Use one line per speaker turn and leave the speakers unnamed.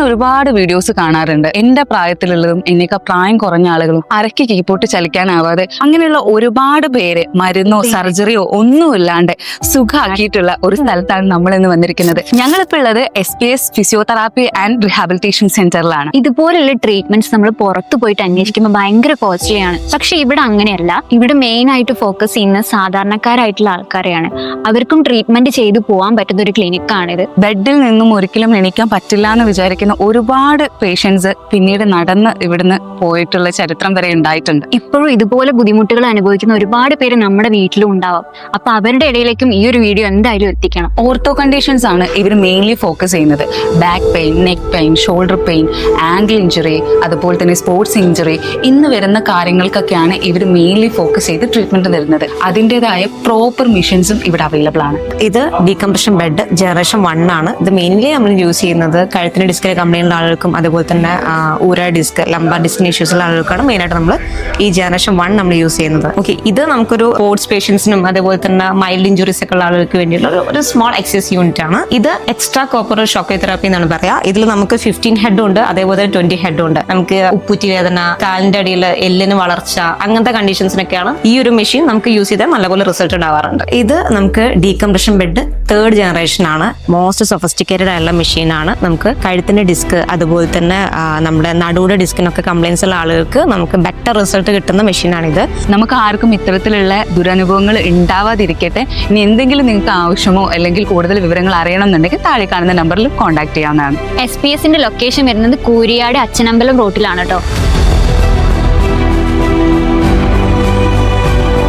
ഒരുപാട് വീഡിയോസ് കാണാറുണ്ട്. എന്റെ പ്രായത്തിലുള്ളതും എന്നേക്കാൾ പ്രായം കുറഞ്ഞ ആളുകളും അരക്ക് കീപ്പോട്ട് ചലിക്കാനാവാതെ അങ്ങനെയുള്ള ഒരുപാട് പേര് മരുന്നോ സർജറിയോ ഒന്നുമില്ലാണ്ട് സുഖമാക്കിയിട്ടുള്ള ഒരു സ്ഥലത്താണ് നമ്മൾ ഇന്ന് വന്നിരിക്കുന്നത്. ഞങ്ങളിപ്പോൾ ഉള്ളത് SPS ഫിസിയോതെറാപ്പി ആൻഡ് റീഹാബിലിറ്റേഷൻ സെന്ററിലാണ്.
ഇതുപോലുള്ള ട്രീറ്റ്മെന്റ്സ് നമ്മൾ പുറത്തു പോയിട്ട് അന്വേഷിക്കുമ്പോൾ ഭയങ്കര കോസ്റ്റ്ലിയാണ്. പക്ഷെ ഇവിടെ അങ്ങനെയല്ല. ഇവിടെ മെയിൻ ആയിട്ട് ഫോക്കസ് ചെയ്യുന്ന സാധാരണക്കാരായിട്ടുള്ള ആൾക്കാരെയാണ്. അവർക്കും ട്രീറ്റ്മെന്റ് ചെയ്തു പോകാൻ പറ്റുന്ന ഒരു ക്ലിനിക്കാണിത്.
ബെഡിൽ നിന്നും ഒരിക്കലും എണീക്കാൻ പറ്റില്ല എന്ന് വിചാരിക്കുന്ന ഒരുപാട് പേഷ്യൻസ് പിന്നീട് നടന്ന് ഇവിടുന്ന് പോയിട്ടുള്ള ചരിത്രം വരെ ഉണ്ടായിട്ടുണ്ട്.
ഇപ്പോഴും ഇതുപോലെ ബുദ്ധിമുട്ടുകൾ അനുഭവിക്കുന്ന ഒരുപാട് പേര് നമ്മുടെ വീട്ടിലും ഉണ്ടാവും. അപ്പൊ അവരുടെ ഇടയിലേക്കും ഈ ഒരു വീഡിയോ എന്തായാലും എത്തിക്കണം.
ഓർത്തോ കണ്ടീഷൻസ് ആണ് ഇവർ മെയിൻലി ഫോക്കസ് ചെയ്യുന്നത്. Back pain, neck pain, shoulder pain, ankle injury, അതുപോലെ തന്നെ സ്പോർട്സ് ഇഞ്ചുറി, ഇന്ന് വരുന്ന കാര്യങ്ങൾക്കൊക്കെയാണ് ഇവർ മെയിൻലി ഫോക്കസ് ചെയ്ത് ട്രീറ്റ്മെന്റ് തരുന്നത്. അതിൻ്റെതായ പ്രോപ്പർ മെഷീൻസും ഇവിടെ അവൈലബിൾ ആണ്.
ഇത് ഡീകംപ്രഷൻ ബെഡ് ജനറേഷൻ 1 ആണ്. ഇത് മെയിൻലി നമ്മൾ യൂസ് ചെയ്യുന്നത് കഴുത്തിന് ഡിസ്കിലെ കംപ്ലൈൻ്റ് ഉള്ള ആളുകൾക്കും അതുപോലെ തന്നെ ഊര ഡിസ്ക്, ലംബാർ ഡിസ്കിന് ഇഷ്യൂസ് ഉള്ള ആളുകൾക്കാണ് മെയിനായിട്ട് നമ്മൾ ഈ ജനറേഷൻ 1 നമ്മൾ യൂസ് ചെയ്യുന്നത്. ഓക്കെ, ഇത് നമുക്കൊരു സ്പോർട്സ് പേഷ്യൻസിനും അതുപോലെ തന്നെ മൈൽഡ് ഇഞ്ചുറീസ് ഒക്കെ ഉള്ള ആളുകൾക്ക് വേണ്ടിയുള്ള ഒരു സ്മോൾ എക്സസൈസ് യൂണിറ്റ് ആണ്. ഇത് എക്സ്ട്രാ കോർപ്പറൽ ഷോക്ക് തെറാപ്പി എന്നാണ് പറയാ. ഇതിൽ നമുക്ക് 15 ഹെഡ് ഉണ്ട്, അതേപോലെ 20 ഹെഡ് ഉണ്ട്. നമുക്ക് ഉപ്പൂറ്റി വേദന, കാലിന്റെ അടിയിൽ എല്ലിന് വളർച്ച, അങ്ങനത്തെ കണ്ടീഷൻസിനൊക്കെയാണ് ഈ ഒരു മെഷീൻ നമുക്ക് യൂസ് ചെയ്താൽ നല്ലപോലെ റിസൾട്ട് ഉണ്ടാവാറുണ്ട്. ഇത് നമുക്ക് ഡീകംപ്രഷൻ ബെഡ് 3rd ജനറേഷൻ ആണ്. മോസ്റ്റ് സൊഫിസ്റ്റിക്കേറ്റഡ് ആയിട്ടുള്ള മെഷീൻ ആണ്. നമുക്ക് കഴുത്തിന്റെ ഡിസ്ക് അതുപോലെ തന്നെ നമ്മുടെ നടുവിടെ ഡിസ്കിനൊക്കെ കംപ്ലൈൻസ് ഉള്ള ആളുകൾക്ക് നമുക്ക് ബെറ്റർ റിസൾട്ട് കിട്ടുന്ന മെഷീനാണിത്.
നമുക്ക് ആർക്കും ഇത്തരത്തിലുള്ള ദുരനുഭവങ്ങൾ ഉണ്ടാവാതിരിക്കട്ടെ. ഇനി എന്തെങ്കിലും നിങ്ങൾക്ക് ആവശ്യമോ അല്ലെങ്കിൽ കൂടുതൽ വിവരങ്ങൾ അറിയണമെന്നുണ്ടെങ്കിൽ താഴെ കാണുന്ന നമ്പറിൽ കോൺടാക്ട് ചെയ്യാവുന്നതാണ്.
SPS ലൊക്കേഷൻ വരുന്നത് കൂരിയാട് അച്ഛനമ്പലം റോട്ടിലാണ് കേട്ടോ.